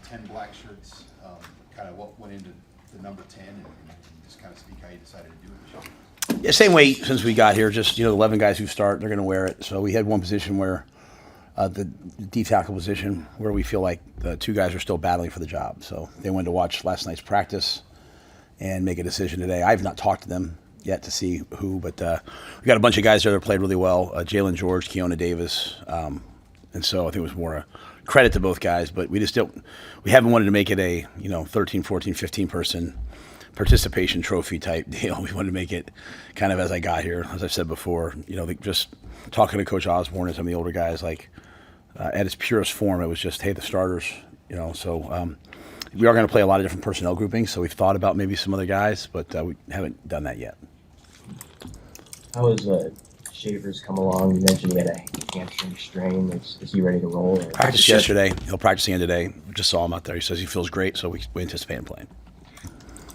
10 black shirts, kind of what went into the number 10, and just kind of speak how you decided to do it this year. Yeah, same way since we got here. Just the 11 guys who start, they're going to wear it. So we had one position where the D tackle position where we feel like the two guys are still battling for the job. So they went to watch last night's practice and make a decision today. I've not talked to them yet to see who, but we got a bunch of guys there that played really well. Jalen George, Keona Davis, and so I think it was more a credit to both guys. But we haven't wanted to make it a 13, 14, 15 person participation trophy type deal. We wanted to make it kind of as I got here, as I've said before. Just talking to Coach Osborne and some of the older guys, like at its purest form, it was just, hey, the starters. So we are going to play a lot of different personnel groupings. So we've thought about maybe some other guys, but we haven't done that yet. How has Shavers come along? You mentioned he had a hamstring strain. Is he ready to roll? Practiced yesterday. He'll practice again today. We just saw him out there. He says he feels great, so we anticipate him playing.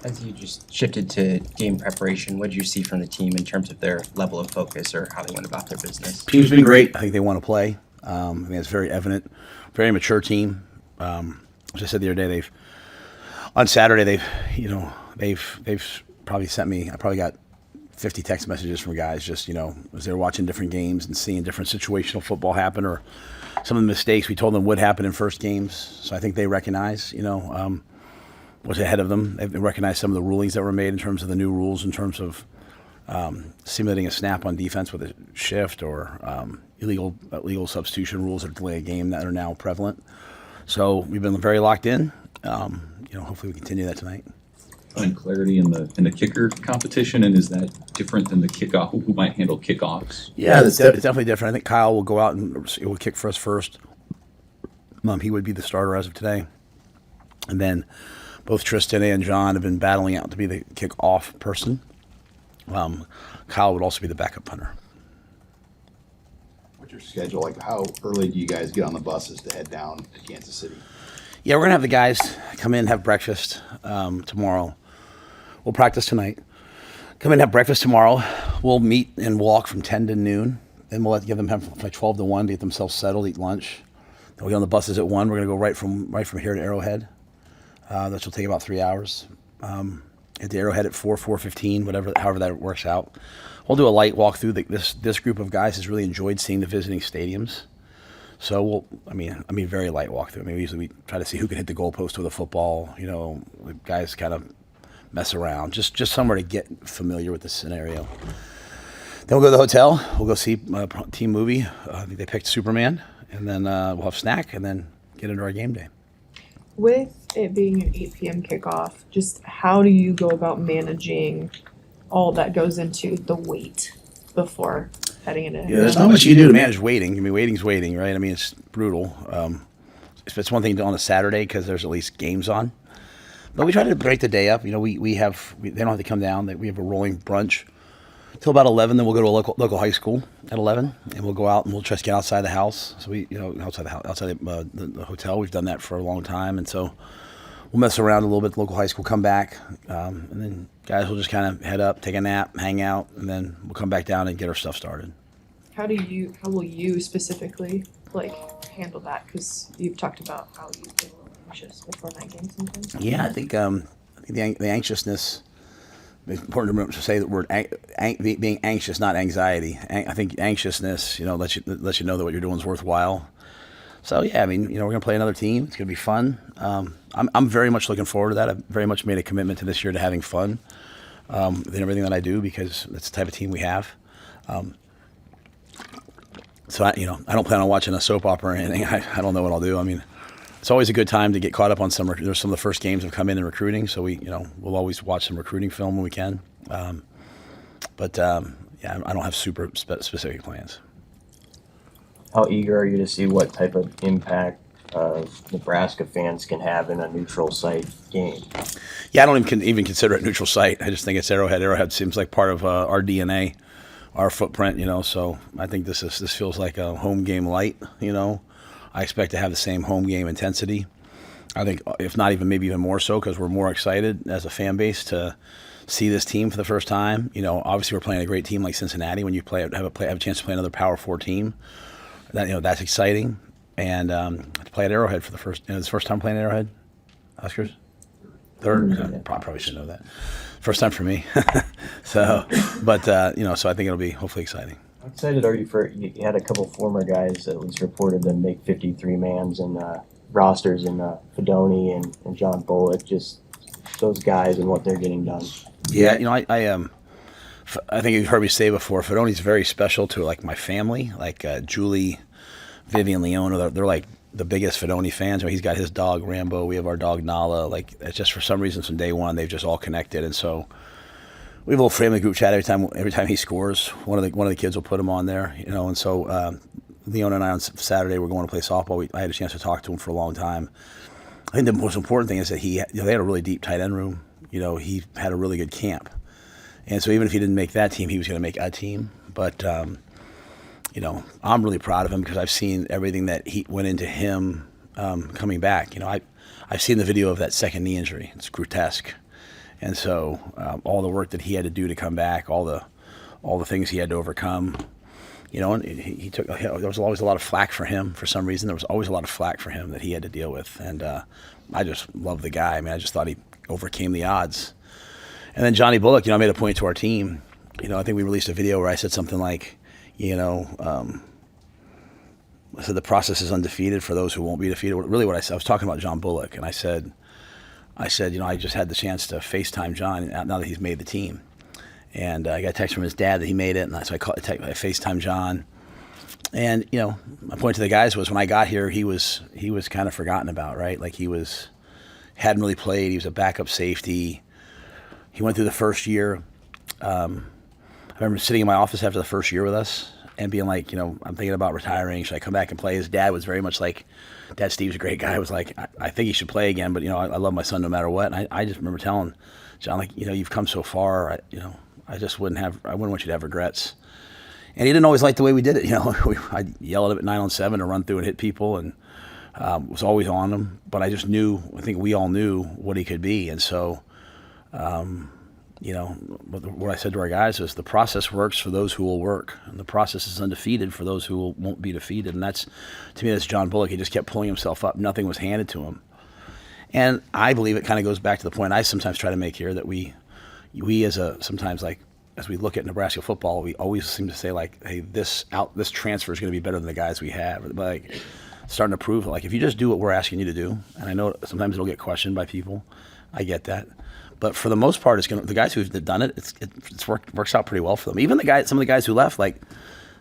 As you just shifted to game preparation, what did you see from the team in terms of their level of focus or how they went about their business? Team's been great. I think they want to play. I think it's very evident. Very mature team. As I said the other day, on Saturday they've probably sent me. I probably got 50 text messages from guys just as they're watching different games and seeing different situational football happen, or some of the mistakes we told them would happen in first games. So I think they recognize what's ahead of them. They recognize some of the rulings that were made in terms of the new rules, in terms of simulating a snap on defense with a shift, or illegal substitution rules that delay a game that are now prevalent. So we've been very locked in. Hopefully we continue that tonight. Find clarity in the kicker competition, and is that different than the kickoff? Who might handle kickoffs? Yeah, it's definitely different. I think Kyle will go out and he will kick for us first. He would be the starter as of today, and then both Tristan and John have been battling out to be the kickoff person. Kyle would also be the backup punter. What's your schedule like? How early do you guys get on the buses to head down to Kansas City? Yeah, we're going to have the guys come in, have breakfast tomorrow. We'll practice tonight. Come in, have breakfast tomorrow. We'll meet and walk from 10 to noon. Then we'll give them time from like 12 to 1 to get themselves settled, eat lunch. Then we'll get on the buses at 1. We're going to go right from here to Arrowhead. That will take about 3 hours. At the Arrowhead at 4:15, however that works out. We'll do a light walk through. This group of guys has really enjoyed seeing the visiting stadiums. So very light walk through. Usually we try to see who can hit the goalpost with a football. The guys kind of mess around, just somewhere to get familiar with the scenario. Then we'll go to the hotel. We'll go see a team movie. I think they picked Superman, and then we'll have snack, and then get into our game day. With it being an 8 p.m. kickoff, just how do you go about managing all that goes into the wait before heading into? Yeah, there's not much you do to manage waiting. Waiting's waiting, right? It's brutal. It's one thing on a Saturday because there's at least games on. But we try to break the day up. They don't have to come down. We have a rolling brunch till about 11. Then we'll go to a local high school at 11, and we'll go out and we'll just get outside the house. So outside the hotel. We've done that for a long time, and so we'll mess around a little bit at the local high school, come back, and then guys will just kind of head up, take a nap, hang out, and then we'll come back down and get our stuff started. How will you specifically handle that? Because you've talked about how you get a little anxious before night games sometimes. Yeah, I think the anxiousness. It's important to say the word being anxious, not anxiety. I think anxiousness, lets you know that what you're doing is worthwhile. So yeah, we're going to play another team. It's going to be fun. I'm very much looking forward to that. I've very much made a commitment to this year to having fun in everything that I do, because that's the type of team we have. So I don't plan on watching a soap opera or anything. I don't know what I'll do. It's always a good time to get caught up on some of the first games have come in recruiting. So we'll always watch some recruiting film when we can. But I don't have super specific plans. How eager are you to see what type of impact Nebraska fans can have in a neutral site game? Yeah, I don't even consider it a neutral site. I just think it's Arrowhead. Arrowhead seems like part of our DNA, our footprint. So I think this feels like a home game light. I expect to have the same home game intensity. I think, if not maybe even more so, because we're more excited as a fan base to see this team for the first time. Obviously we're playing a great team like Cincinnati. When you have a chance to play another Power 4 team, that's exciting. And to play at Arrowhead for the first, it's the first time playing at Arrowhead. Huskers? Third? Probably should know that. First time for me. So, but, so I think it'll be hopefully exciting. How excited are you for, you had a couple former guys that was reported to make 53-mans and rosters in Fedoni and John Bullock, just those guys and what they're getting done. Yeah, I think you've heard me say before, Fedoni's very special to like my family, like Julie, Vivian, Leona, they're like the biggest Fedoni fans. He's got his dog Rambo, we have our dog Nala. Like it's just for some reason from day one they've just all connected, and so we have a little family group chat every time he scores. One of the kids will put him on there, and so Leona and I on Saturday we're going to play softball. I had a chance to talk to him for a long time. I think the most important thing is that they had a really deep tight end room. He had a really good camp, and so even if he didn't make that team, he was going to make a team. But I'm really proud of him because I've seen everything that he went into him coming back. I've seen the video of that second knee injury. It's grotesque, and so all the work that he had to do to come back, all the things he had to overcome. And he took. There was always a lot of flack for him for some reason. There was always a lot of flack for him that he had to deal with, and I just love the guy. I mean, I just thought he overcame the odds. And then Johnny Bullock, I made a point to our team. I think we released a video where I said something like, I said the process is undefeated for those who won't be defeated. Really, what I was talking about John Bullock, and I said, I just had the chance to FaceTime John now that he's made the team. And I got a text from his dad that he made it, and so I FaceTime John. And my point to the guys was when I got here, he was kind of forgotten about, right? Like hadn't really played. He was a backup safety. He went through the first year. I remember sitting in my office after the first year with us and being like, I'm thinking about retiring. Should I come back and play? His dad was very much like, Dad Steve's a great guy. I was like, I think he should play again, but I love my son no matter what. And I just remember telling John, like, you've come so far. I wouldn't want you to have regrets. And he didn't always like the way we did it. I'd yell at him at 9-on-7 to run through and hit people, and was always on him. But I just knew, I think we all knew what he could be. And so, what I said to our guys is the process works for those who will work. And the process is undefeated for those who won't be defeated. And to me, that's John Bullock. He just kept pulling himself up. Nothing was handed to him. And I believe it kind of goes back to the point I sometimes try to make here that we as we look at Nebraska football, we always seem to say like, hey, this transfer is going to be better than the guys we have. But like starting to prove like if you just do what we're asking you to do, and I know sometimes it'll get questioned by people, I get that. But for the most part, the guys who've done it, works out pretty well for them. Even some of the guys who left, like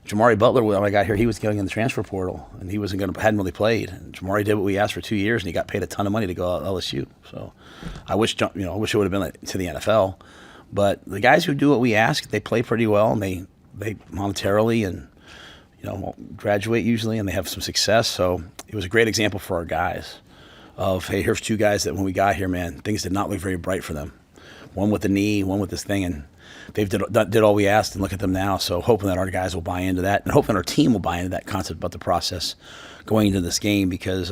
Jamari Butler, when I got here, he was going in the transfer portal, and he hadn't really played. And Jamari did what we asked for 2 years, and he got paid a ton of money to go to LSU. So I wish it would have been to the NFL. But the guys who do what we ask, they play pretty well, and they monetarily and graduate usually, and they have some success. So it was a great example for our guys of, hey, here's two guys that when we got here, man, things did not look very bright for them. One with the knee, one with this thing, and they've did all we asked, and look at them now. So hoping that our guys will buy into that, and hoping our team will buy into that concept about the process going into this game, because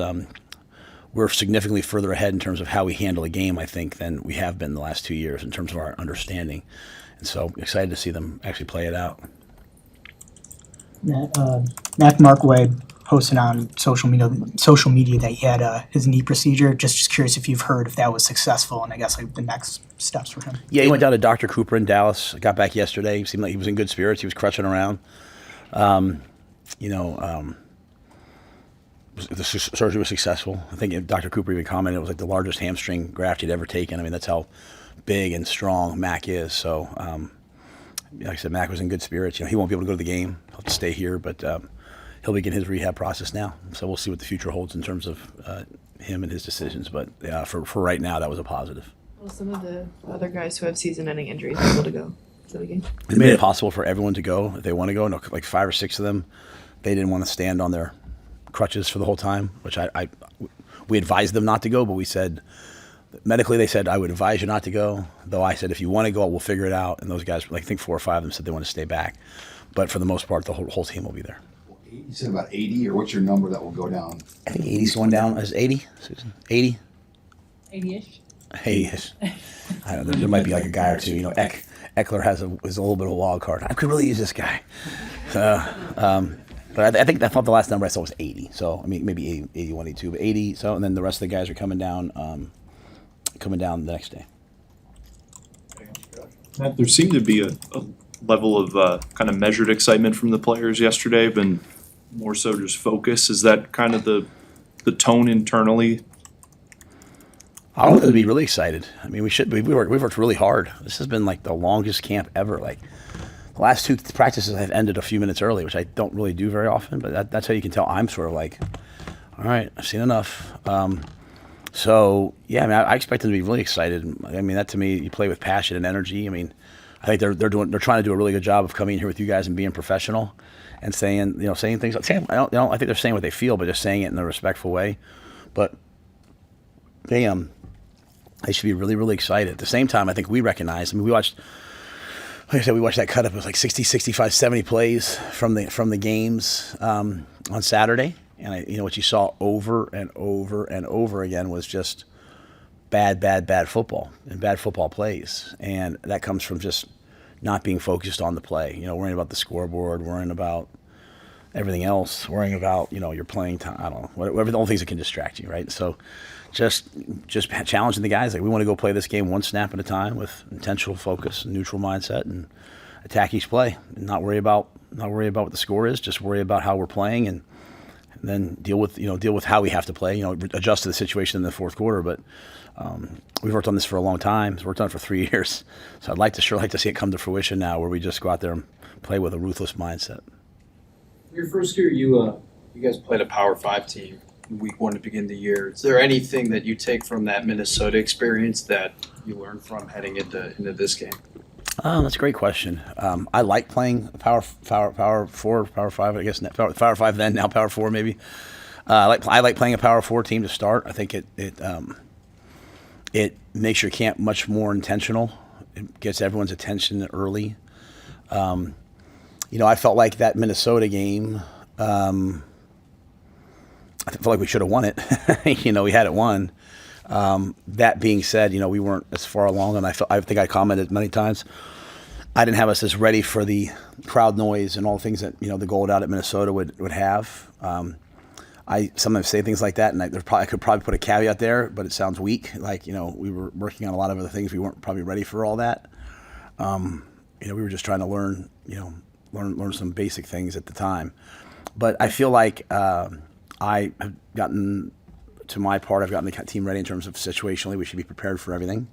we're significantly further ahead in terms of how we handle a game, I think, than we have been the last 2 years in terms of our understanding. And so excited to see them actually play it out. Mac Markway posted on social media that he had his knee procedure. Just curious if you've heard if that was successful, and I guess like the next steps for him. Yeah, he went down to Dr. Cooper in Dallas. Got back yesterday. He seemed like he was in good spirits. He was crutching around. The surgery was successful. I think Dr. Cooper even commented it was like the largest hamstring graft he'd ever taken. I mean, that's how big and strong Mac is. So, like I said, Mac was in good spirits. He won't be able to go to the game. He'll have to stay here, but he'll begin his rehab process now. So we'll see what the future holds in terms of him and his decisions. But for right now, that was a positive. Well, some of the other guys who have season-ending injuries are able to go to the game. It made it possible for everyone to go if they want to go. No, like 5 or 6 of them, they didn't want to stand on their crutches for the whole time, which we advised them not to go, but we said medically they said I would advise you not to go, though I said if you want to go we'll figure it out, and those guys, I think 4 or 5 of them said they want to stay back, but for the most part the whole team will be there. You said about 80, or what's your number that will go down? I think 80's going down. Is 80, Susan? 80? 80-ish. 80-ish. I don't know, there might be like a guy or two. Eckler is a little bit of a wild card. I could really use this guy. But I thought the last number I saw was 80. So, I mean, maybe 81, 82, but 80. So, and then the rest of the guys are coming down. coming down the next day. Matt, there seemed to be a level of kind of measured excitement from the players yesterday, but more so just focus. Is that kind of the tone internally? I want them to be really excited. I mean, we should. We've worked really hard. This has been like the longest camp ever. Like the last 2 practices have ended a few minutes early, which I don't really do very often. But that's how you can tell I'm sort of like, all right, I've seen enough. So yeah, I mean, I expect them to be really excited. I mean, that to me, you play with passion and energy. I mean, I think they're trying to do a really good job of coming here with you guys and being professional and saying things. I think they're saying what they feel, but just saying it in a respectful way. But they should be really, really excited. At the same time, I think we recognize. I mean, we watched that cut up. It was like 60, 65, 70 plays from the games on Saturday. And what you saw over and over and over again was just bad football and bad football plays. And that comes from just not being focused on the play. Worrying about the scoreboard, worrying about everything else, worrying about, your playing time. I don't know, whatever the only things that can distract you, right? So just challenging the guys. Like, we want to go play this game one snap at a time with intentional focus, neutral mindset, and attack each play and not worry about what the score is. Just worry about how we're playing and then deal with how we have to play, adjust to the situation in the fourth quarter. But we've worked on this for a long time. We've worked on it for 3 years. So I'd like to see it come to fruition now, where we just go out there and play with a ruthless mindset. Your first year, you guys played a Power 5 team in week 1 to begin the year. Is there anything that you take from that Minnesota experience that you learned from heading into this game? That's a great question. I like playing Power 4, Power 5. I guess Power 5 then, now Power 4 maybe. I like playing a Power 4 team to start. I think it makes your camp much more intentional. It gets everyone's attention early. I felt like that Minnesota game. I felt like we should have won it. We had it won. That being said, we weren't as far along, and I think I commented many times, I didn't have us as ready for the crowd noise and all the things that the Gold Out at Minnesota would have. I sometimes say things like that, and I could probably put a caveat there, but it sounds weak. Like, we were working on a lot of other things. We weren't probably ready for all that. We were just trying to learn some basic things at the time. But I feel like I have gotten to my part. I've gotten the team ready in terms of situationally. We should be prepared for everything.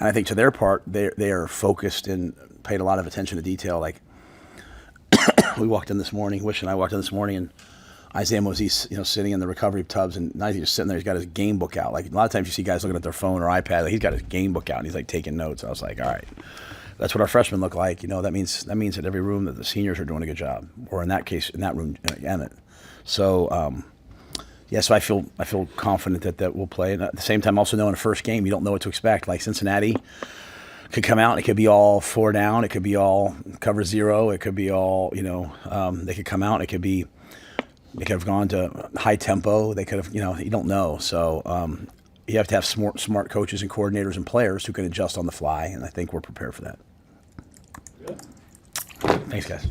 And I think to their part, they are focused and paid a lot of attention to detail. Like, we walked in this morning, Wish and I walked in this morning, and Isaiah Mosey's, sitting in the recovery tubs, and not just sitting there, he's got his game book out. Like, a lot of times you see guys looking at their phone or iPad, like, he's got his game book out and he's like taking notes. I was like, all right, that's what our freshmen look like. That means that every room that the seniors are doing a good job, or in that case, in that room, Emmett. So, so I feel confident that we'll play. And at the same time, also knowing the first game, you don't know what to expect. Like, Cincinnati could come out and it could be all 4 down. It could be all cover 0. It could be all, they could come out. They could have gone to high tempo. They could have, you don't know. So you have to have smart coaches and coordinators and players who can adjust on the fly. And I think we're prepared for that. Thanks, guys.